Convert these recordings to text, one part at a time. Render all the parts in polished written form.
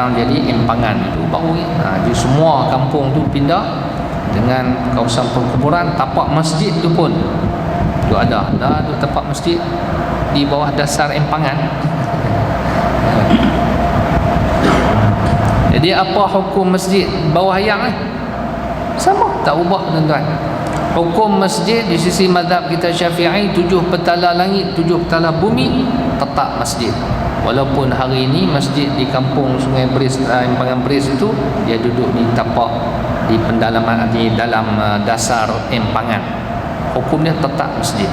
sekarang jadi empangan itu baru di semua kampung tu pindah dengan kawasan perkuburan. Tapak masjid tu pun tu ada tu tapak masjid di bawah dasar empangan. Jadi apa hukum masjid bawah hayang ni? Sama, tak ubah tuan-tuan. Hukum masjid di sisi mazhab kita Syafi'i, 7 petala langit, 7 petala bumi, tetap masjid. Walaupun hari ini masjid di kampung Sungai Beris, Empangan Beris itu dia duduk di tapak di pendalaman di dalam dasar empangan. Hukumnya tetap masjid.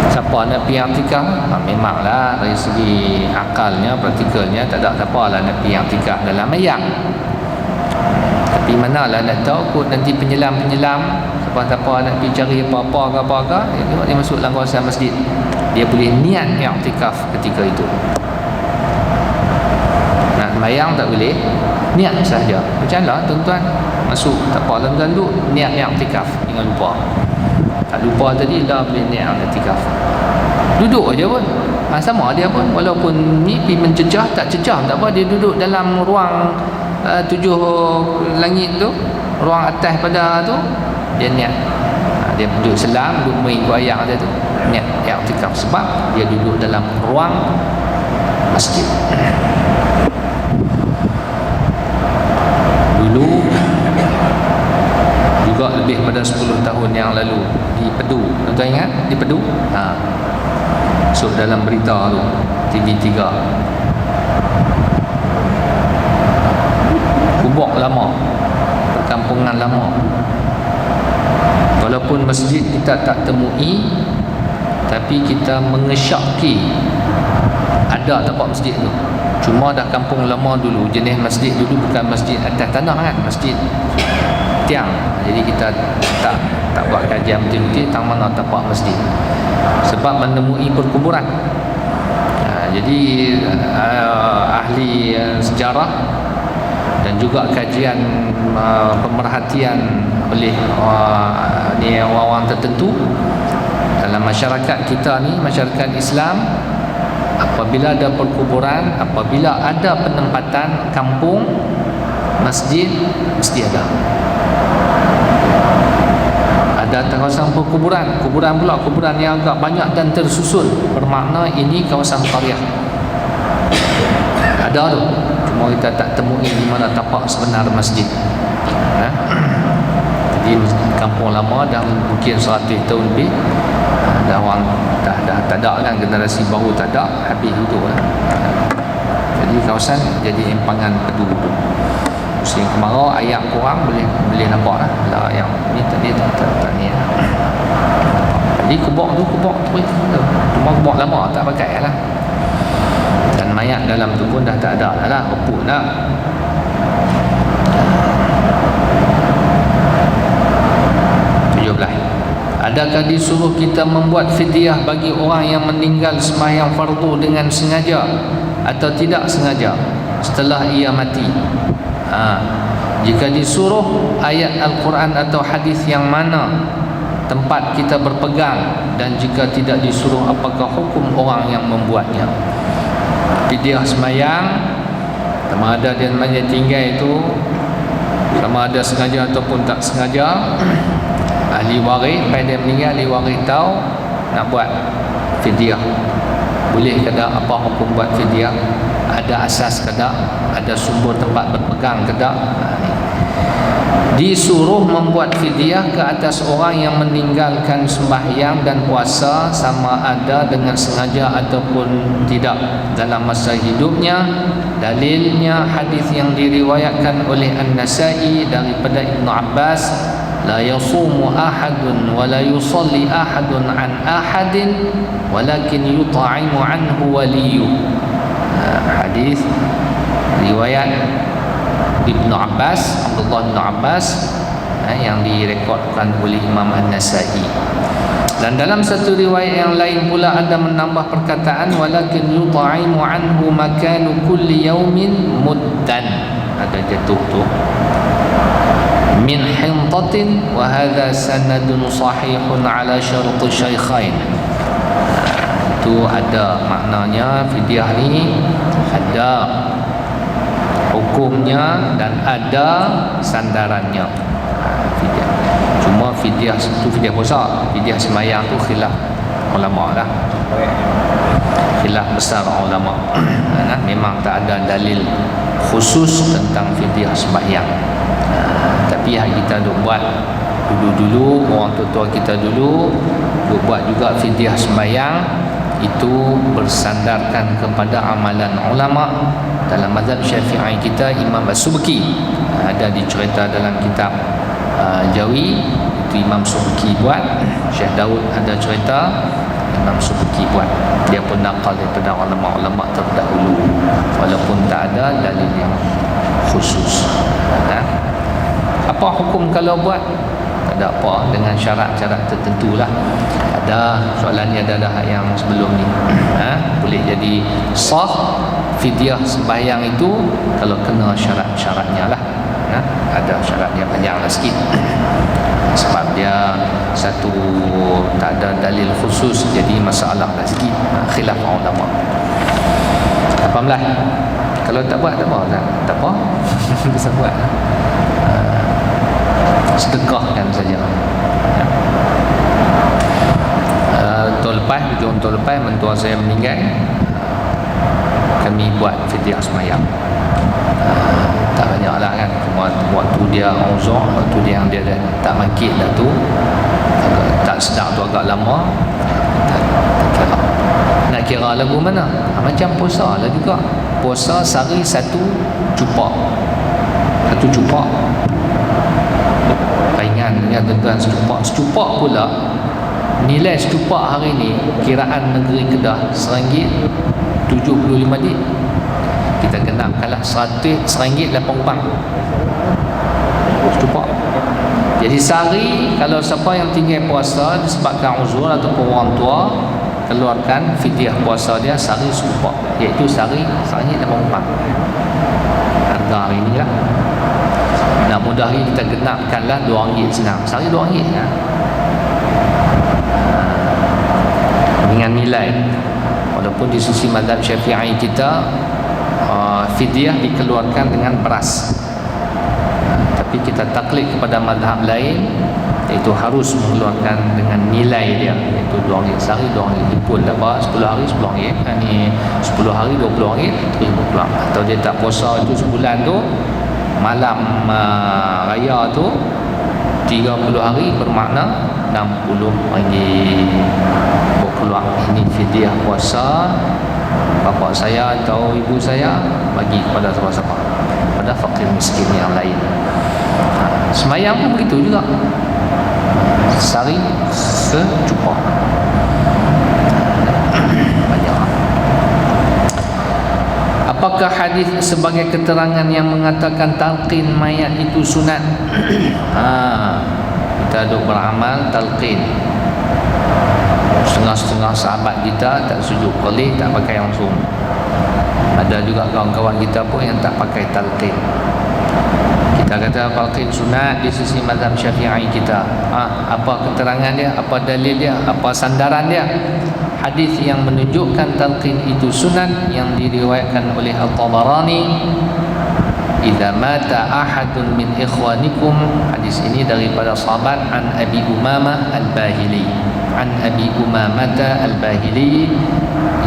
Siapa nak pergi i'tikaf? Memanglah dari segi akalnya, praktikalnya tak ada siapa lah nak pergi i'tikaf dalam hayang. Tapi manalah nak tahu kot nanti penyelam-penyelam siapa-siapa nak pergi cari apa-apa ke apa-apa, dia masuk dalam kawasan masjid, dia boleh niat i'tikaf ketika itu. Nak sembahyang tak boleh, niat sahaja. Macam mana tuan-tuan masuk tak apa dalam duduk niat i'tikaf, jangan lupa. Tak lupa tadi dah boleh niat i'tikaf. Duduk aja pun sama dia pun, walaupun ni pergi mencecah tak cecah tak apa, dia duduk dalam ruang 7 langit tu, ruang atas pada tu, dia niat. Dia duduk selam, duduk mengikut ayat dia tu, niat i'tikaf sebab dia duduk dalam ruang masjid. Dulu juga lebih pada 10 tahun yang lalu di Pedu, tuan-tuan ingat di Pedu? So dalam berita tu TV3, kubur lama, perkampungan lama. Walaupun masjid kita tak temui, tapi kita mengesyaki ada tempat masjid tu. Cuma dah kampung lama dulu, jenis masjid dulu bukan masjid atas tanah kan, masjid tiang. Jadi kita tak buat kajian betul-betul tentang mana tempat masjid, sebab menemui perkuburan. Jadi ahli sejarah dan juga kajian pemerhatian oleh orang-orang tertentu dalam masyarakat kita ni, masyarakat Islam, apabila ada perkuburan, apabila ada penempatan kampung, masjid mesti ada. Ada kawasan perkuburan, kuburan pula, kuburan yang agak banyak dan tersusun, bermakna ini kawasan qaryah. Ada tu, cuma kita tak temui di mana tapak sebenar masjid. Jadi kampung lama dah mungkin 100 tahun lebih, dah orang dah tak ada kan, generasi baru tak ada, habis duduk lah. Jadi kawasan jadi empangan Pedu. Musim kemarau ayam kurang boleh nampak lah yang ni tadi tak ni lah. Jadi kubur tu cuma kubur lama tak pakai lah, dan mayat dalam tu pun dah tak ada lah, reput dah. Adakah disuruh kita membuat fidyah bagi orang yang meninggal sembahyang fardu dengan sengaja atau tidak sengaja setelah ia mati? Jika disuruh, ayat Al-Quran atau hadis yang mana tempat kita berpegang, dan jika tidak disuruh, apakah hukum orang yang membuatnya? Fidyah sembahyang, sama ada dia tinggal itu, sama ada sengaja ataupun tak sengaja, ahli waris pada meninggal, ahli waris tahu nak buat fidyah. Boleh ke tak? Apa hukum buat fidyah? Ada asas ke tak? Ada sumber tempat berpegang ke tak? Disuruh membuat fidyah ke atas orang yang meninggalkan sembahyang dan puasa, sama ada dengan sengaja ataupun tidak dalam masa hidupnya. Dalilnya hadis yang diriwayatkan oleh An-Nasa'i daripada Ibnu Abbas, la yasumu ahadun wa la yusalli ahadun an ahadin walakin yut'imu anhu waliyu. Hadis riwayat Ibnu Abbas, Abdullah bin Abbas, yang direkodkan oleh Imam An-Nasa'i. Dan dalam satu riwayat yang lain pula ada menambah perkataan walakin yut'imu anhu makanu kulli yaumin muddan. Ada jatuh tu min hintatin wa hadha sanadun sahihun ala syartu syaikhain. Itu itu ada maknanya fidyah ni ada hukumnya dan ada sandarannya. Fidyah. Cuma fidyah itu fidyah puasa, fidyah sembahyang tu khilaf ulama lah. Khilaf besar ulama. Memang tak ada dalil khusus tentang fidyah sembahyang. Tapi yang kita duk buat dulu-dulu, orang tua kita dulu duk buat juga fidyah sembahyang, itu bersandarkan kepada amalan ulama. Dalam mazhab Syafi'i kita, Imam As-Subki ada dicerita dalam kitab Jawi, itu Imam Subki buat. Syekh Daud ada cerita, Imam Subki buat. Dia pun nakal daripada ulama-ulama terdahulu, walaupun tak ada dalil yang khusus. Apa hukum kalau buat? Tak ada apa, dengan syarat-syarat tertentu lah. Ada soalannya ada yang sebelum ni. Boleh jadi sah fidyah sembahyang itu kalau kena syarat-syaratnya lah. Ada syaratnya panjang lah sikit. Sebab dia satu tak ada dalil khusus, jadi masalah lah sikit. Khilaf ulama. 18. Kalau tak buat tak apa, tak apa. Bisa buat. Sedekahkan saja. Hujung tahun lepas mentua saya meninggal, kami buat fidyah sembahyang. Tak banyak lah kan, cuma waktu dia uzur, waktu dia yang dia tak bangkit dah tu, tak sedar tu agak lama, tak kira. Nak kira lagu mana? Macam puasa lah juga. Puasa sehari satu cupak. Ringan ya tuan-tuan, secupak pula. Nilai secupak hari ni kiraan negeri Kedah RM1.75. Kita genapkanlah RM1.08 secupak. Jadi sehari kalau siapa yang tinggal puasa disebabkan uzur ataupun orang tua, keluarkan fidyah puasa dia sehari secupak, iaitu sehari RM1.08. Harga hari ni lah. Nak mudah hari kita genapkanlah RM2 senang. Sehari RM2 ya. Dengan nilai, walaupun di sisi mazhab Syafi'i kita fidyah dikeluarkan dengan beras, tapi kita taklid kepada mazhab lain, iaitu harus mengeluarkan dengan nilai dia, iaitu RM2 sehari, RM2 pun dah 10 hari RM10, ni 10 hari RM20 RM10. Atau dia tak puasa itu sebulan tu, malam raya tu 30 hari bermakna RM60 keluar. Ini fidyah puasa bapa saya atau ibu saya bagi kepada siapa-siapa, pada fakir miskin yang lain. Sembahyang pun begitu juga, sehari secupak. Banyak. Apakah hadis sebagai keterangan yang mengatakan talqin mayat itu sunat? Kita duk beramal talqin. Setengah-setengah sahabat kita tak sujud qalih, tak pakai langsung. Ada juga kawan-kawan kita pun yang tak pakai talqin. Kita kata talqin sunat di sisi mazhab Syafi'i kita. Apa keterangan dia? Apa dalil dia? Apa sandaran dia? Hadis yang menunjukkan talqin itu sunat yang diriwayatkan oleh At-Tabarani, idza mata ahadun min ikhwanikum. Hadis ini daripada sahabat an Abi Umamah Al-Bahili. An Abi Umamah Al-Bahili,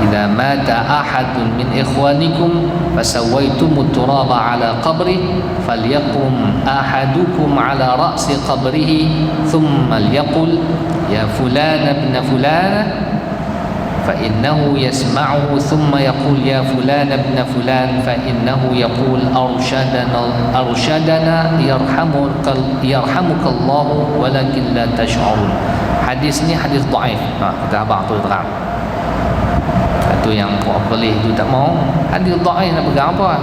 idza mata ahadun min ikhwanikum fasawaitum turaba ala qabri falyaqum ahadukum ala ra'si qabrihi thumma liyaqul ya fulan ibn fulan فإنه يسمعه ثم يقول يا فلان ابن فلان فإنه يقول أرشدنا يرحمك الله ولكن لا تشعرون. Hadis ni hadis dhaif. Kita abang tu terang. Satu yang puak pelih tu tak mau, hadis dhaif nak pegang apa?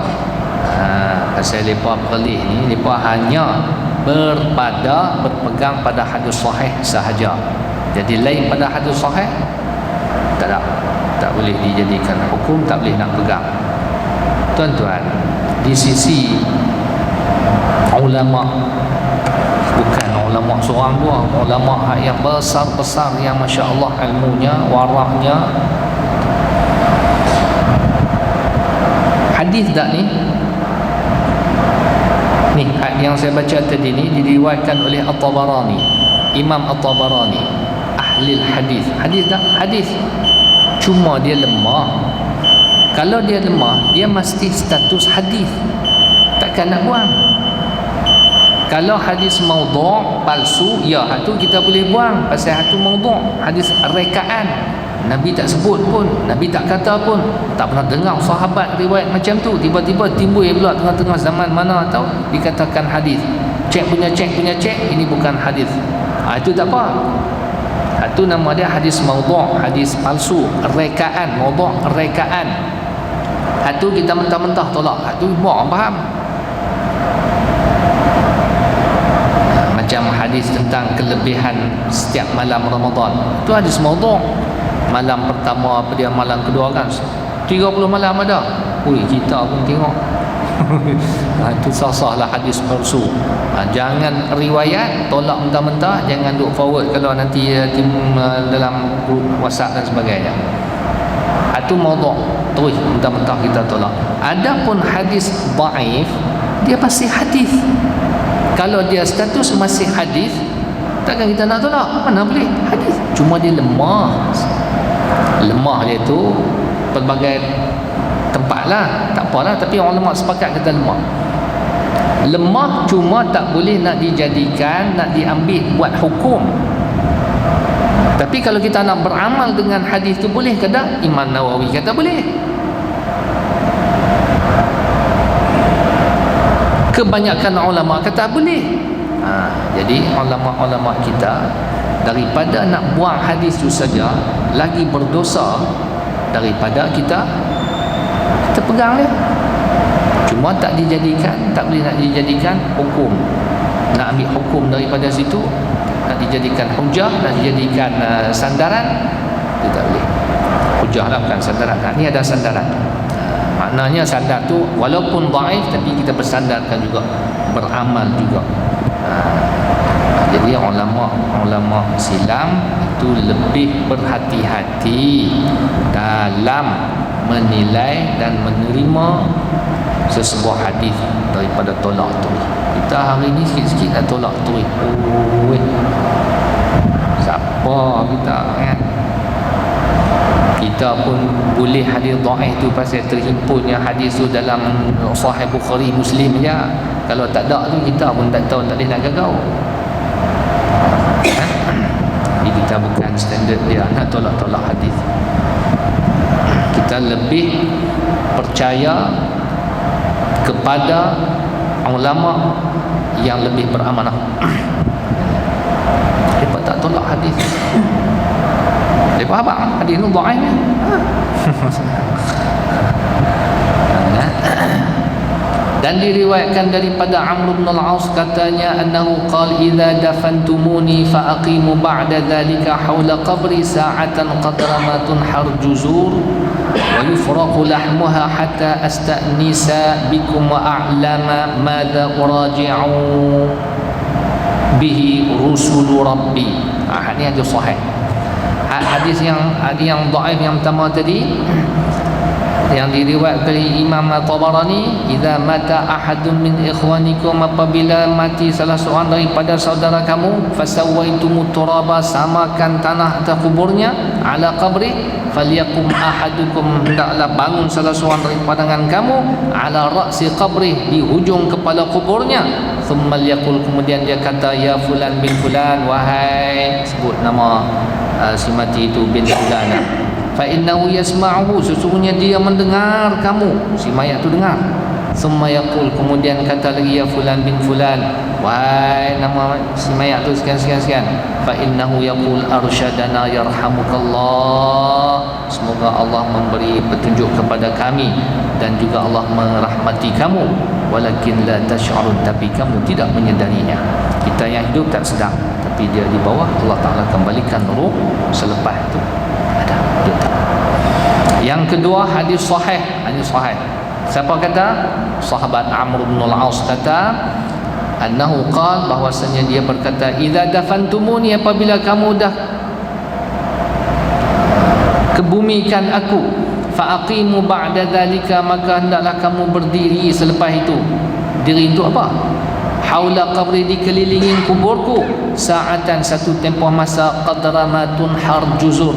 Pasal lepa pelih ni, lepa hanya berpegang pada hadis sahih sahaja. Jadi lain pada hadis sahih tak boleh dijadikan hukum, tak boleh nak pegang. Tuan-tuan, di sisi ulama, bukan ulama seorang dua, ulama yang besar-besar yang masya-Allah ilmunya, waraknya, hadis tak ni? Ni yang saya baca tadi ni diriwayatkan oleh At-Tabarani, Imam At-Tabarani, ahli hadis. Hadis tak? Hadis. Cuma dia lemah. Kalau dia lemah, dia mesti status hadis. Takkan nak buang. Kalau hadis maudhu', palsu, ya hatu kita boleh buang pasal hatu maudhu', hadis rekaan. Nabi tak sebut pun, Nabi tak kata pun, tak pernah dengar sahabat riwayat macam tu. Tiba-tiba timbul pula tengah-tengah zaman mana tahu dikatakan hadis. Cek, ini bukan hadis. Itu tak apa. Itu nama dia hadis maudhu', hadis palsu, rekaan, maudhu', rekaan. Itu kita mentah-mentah tolak. Itu buang faham. Macam hadis tentang kelebihan setiap malam Ramadan. Itu hadis maudhu'. Malam pertama apa dia, malam kedua kan 30 malam ada. Ui, kita pun tengok. Itu sah-sahlah hadis palsu. Jangan riwayat tolak mentah-mentah, jangan duk forward kalau nanti dalam grup WhatsApp dan sebagainya. Itu maudhu', terus mentah-mentah kita tolak. Adapun hadis dhaif, dia pasti hadis. Kalau dia status masih hadis, takkan kita nak tolak? Mana boleh? Hadis. Cuma dia lemah. Lemah dia tu pelbagai tempat lah, tak apalah, tapi orang lemah sepakat kata lemah. Lemah cuma tak boleh nak dijadikan, nak diambil buat hukum. Tapi kalau kita nak beramal dengan hadis tu boleh ke tak? Imam Nawawi kata boleh. Kebanyakan ulama kata boleh. Jadi ulama-ulama kita daripada nak buang hadis tu saja lagi berdosa daripada kita pegang dia. Cuma tak dijadikan, tak boleh nak dijadikan hukum, nak ambil hukum daripada situ, nak dijadikan hujah, nak dijadikan sandaran, itu tak boleh. Hujah lah, bukan sandaran. Ni ada sandaran. Maknanya sandar tu walaupun dhaif tapi kita bersandarkan juga, beramal juga. Jadi ulama silam itu lebih berhati-hati dalam menilai dan menerima sesebuah hadis daripada tolak tu. Kita hari ni sikit-sikit dah tolak tu. Siapa kita kan? Kita pun boleh hadis dhaif tu pasal terhimpunnya hadis tu dalam Sahih Bukhari, Muslim je. Kalau tak ada tu kita pun tak tahu, tak boleh nak gagau. Jadi kita bukan standard dia nak tolak-tolak hadis. Kita lebih percaya kepada ulama yang lebih beramanah. Mereka tak tolak hadis. Mereka apa? Hadis itu dhaif. Dan diriwayatkan daripada Amr bin al-As katanya annahu qala idza dafantumuni fa aqimu ba'da dhalika hawla qabri sa'atan qadra ma tunhar juzur wa yufraqu lahmuha hatta asta'nisa bikum wa a'lama madza uraji'u bihi rusul rabbi. Ini hadis sahih. Hadis yang dhaif yang pertama tadi yang diriwayatkan oleh Imam At-Tabarani, idza mata ahadun min ikhwanikum, apabila mati salah seorang daripada saudara kamu, fasawaitumut turaba, samakan tanah atas kuburnya, ala qabri, falyakum ahadukum, hendaklah bangun salah seorang daripada kamu, ala ra'si qabri, di hujung kepala kuburnya, thumma liyaqul, kemudian dia kata, ya fulan bin fulan, wahai, sebut nama si mati itu bin fulan, fa innahu yasma'uhu, sesungguhnya dia mendengar kamu, si mayat tu dengar. Summa yaqul, kemudian kata lagi, ya fulan bin fulan, wahai nama si mayat tu sekian. Fa innahu yaqul arsyadana yarhamukallah, semoga Allah memberi petunjuk kepada kami dan juga Allah merahmati kamu, walakin la tash'urun, tapi kamu tidak menyedarinya. Kita yang hidup tak sedar, tapi dia di bawah Allah Ta'ala kembalikan ruh selepas itu. Yang kedua hadis sahih. Siapa kata? Sahabat Amr bin al-As kata, annahu qala, bahwasanya dia berkata, idza dafantumuni, apabila kamu dah kebumikan aku. Fa'aqimu ba'da dzalika, maka hendaklah kamu berdiri selepas itu. Diri itu apa? Haula qabri, dikelilingi kuburku, sa'atan, satu tempoh masa, qadramatun harjuzur,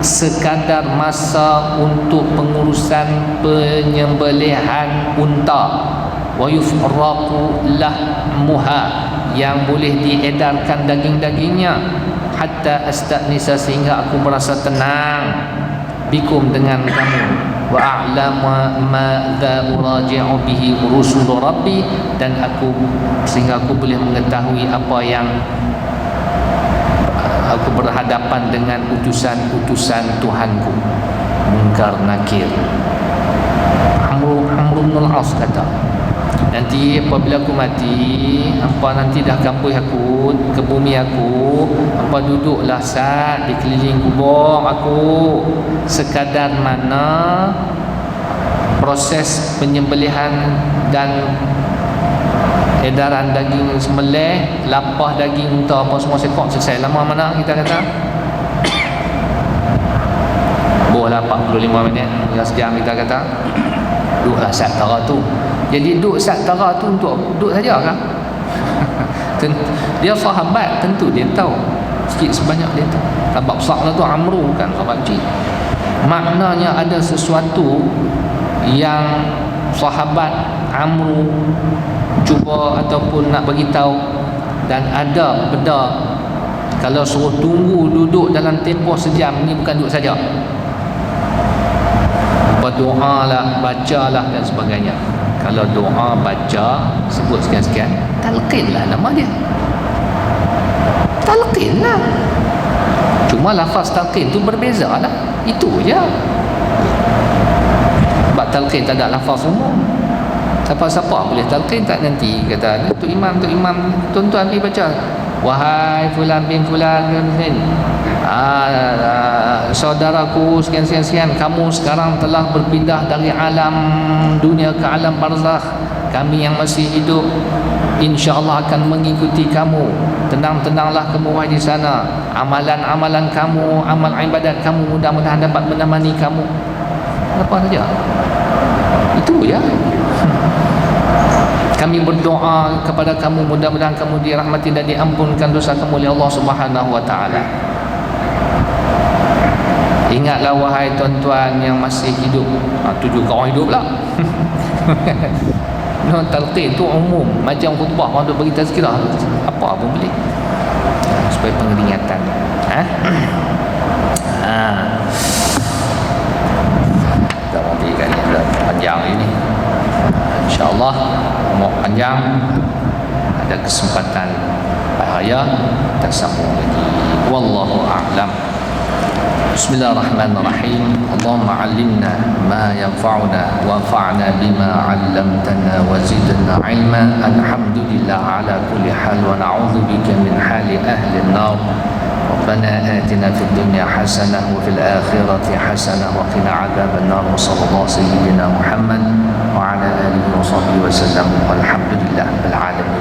sekadar masa untuk pengurusan penyembelihan unta. Wa yufraqu lahmuha, yang boleh diedarkan daging-dagingnya. Hatta astanisa, sehingga aku merasa tenang bikum, dengan kamu. Wa a'lama ma dha uraji'u bihi rusul rabbi, dan aku, sehingga aku boleh mengetahui apa yang aku berhadapan dengan utusan-utusan Tuhanku. Munkar Nakir. Amr bin al-As kata, nanti apabila aku mati, hampa nanti dah kampuh aku ke bumi aku, hampa duduklah sat di keliling kubur aku, sekadar mana proses penyembelihan dan edaran daging sembelih, lapah daging unta apa semua sekok selesai. Lama mana kita kata? Bolehlah 45 minit, sejam kita kata. Duduklah sat tara tu. Jadi duduk sat tara tu untuk duduk saja kan? Dia sahabat, tentu dia tahu sikit sebanyak dia tahu. Sahabat besar tu Amru, kan sahabat kecil. Maknanya ada sesuatu yang sahabat Amru cuba ataupun nak bagi tahu, dan ada benda kalau suruh tunggu duduk dalam tempoh sejam ni bukan duduk saja. Berdoa lah, baca lah dan sebagainya. Kalau doa, baca, sebut sekian-sekian, talqin lah nama dia. Talqin lah. Cuma lafaz talqin tu berbeza lah. Itu je. Sebab talqin tak ada lafaz umum. Siapa-siapa boleh talqin tak nanti kata tu imam, tuan-tuan pergi baca, wahai fulan bin fulan, saudaraku sekian-sekian, kamu sekarang telah berpindah dari alam dunia ke alam barzakh. Kami yang masih hidup insya-Allah akan mengikuti kamu. Tenang-tenanglah kamu wahai di sana. Amalan-amalan kamu, amal ibadat kamu mudah-mudahan dapat menemani kamu. Apa saja. Itu ya. Kami berdoa kepada kamu, mudah-mudahan kamu dirahmati dan diampunkan dosa kamu oleh Allah Subhanahu wa taala. Ingatlah wahai tuan-tuan yang masih hidup. Tu juga orang hidup lah. No, talqin tu umum, macam khutbah orang tu bagi tazkirah, apa pun boleh. Supaya pengeringatan. Kita nantikan ni dah panjang ini. InsyaAllah umur panjang, ada kesempatan bahaya kita sambung lagi. Wallahu a'lam. Bismillahirrahmanirrahim. Allahumma 'allimna ma yanfa'una wanfa'na bima 'allamtana wa zidna 'ilma. Alhamdulillah ala kulli hal wa na'udzu bika min hali ahli an-nar. ربنا آتنا في الدنيا حسنة وفي الآخرة حسنة وقنا عذاب النار. وصلى الله سيدنا محمد وعلى آله وصحبه وسلم والحمد لله رب العالمين.